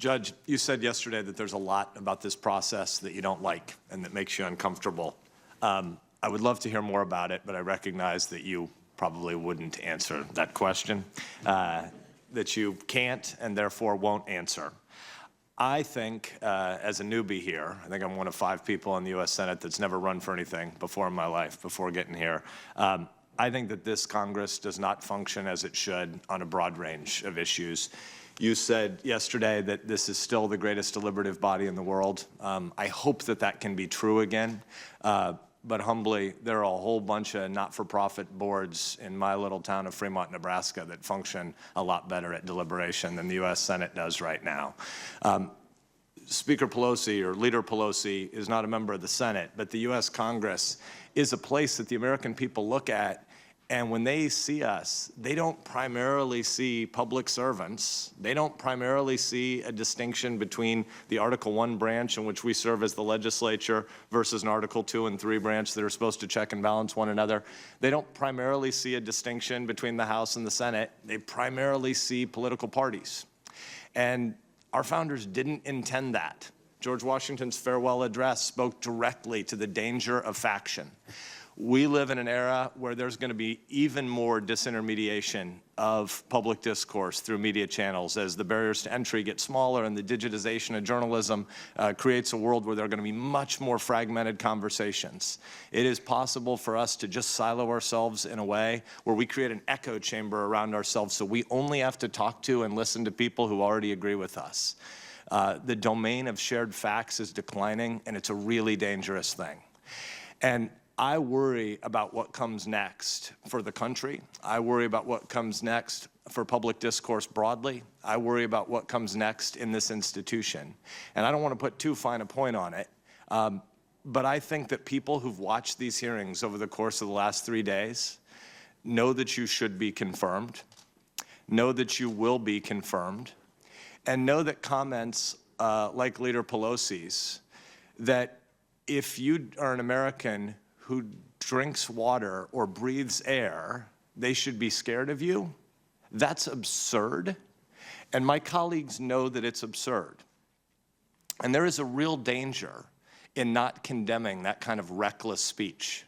Judge, you said yesterday that there's a lot about this process that you don't like and that makes you uncomfortable. I would love to hear more about it, but I recognize that you probably wouldn't answer that question, that you can't and therefore won't answer. I think, as a newbie here, I think I'm one of 5 people in the U.S. Senate that's never run for anything before in my life, before getting here. I think that this Congress does not function as it should on a broad range of issues. You said yesterday that this is still the greatest deliberative body in the world. I hope that that can be true again. But humbly, there are a whole bunch of not-for-profit boards in my little town of Fremont, Nebraska that function a lot better at deliberation than the U.S. Senate does right now. Speaker Pelosi, or Leader Pelosi, is not a member of the Senate, but the U.S. Congress is a place that the American people look at, and when they see us, they don't primarily see public servants. They don't primarily see a distinction between the Article I branch, in which we serve as the legislature, versus an Article II and III branch that are supposed to check and balance one another. They don't primarily see a distinction between the House and the Senate. They primarily see political parties. And our founders didn't intend that. George Washington's farewell address spoke directly to the danger of faction. We live in an era where there's going to be even more disintermediation of public discourse through media channels as the barriers to entry get smaller and the digitization of journalism creates a world where there are going to be much more fragmented conversations. It is possible for us to just silo ourselves in a way where we create an echo chamber around ourselves so we only have to talk to and listen to people who already agree with us. The domain of shared facts is declining, and it's a really dangerous thing. And I worry about what comes next for the country. I worry about what comes next for public discourse broadly. I worry about what comes next in this institution. And I don't want to put too fine a point on it, but I think that people who've watched these hearings over the course of the last 3 days know that you should be confirmed, know that you will be confirmed, and know that comments like Leader Pelosi's, that if you are an American who drinks water or breathes air, they should be scared of you. That's absurd. And my colleagues know that it's absurd. And there is a real danger in not condemning that kind of reckless speech.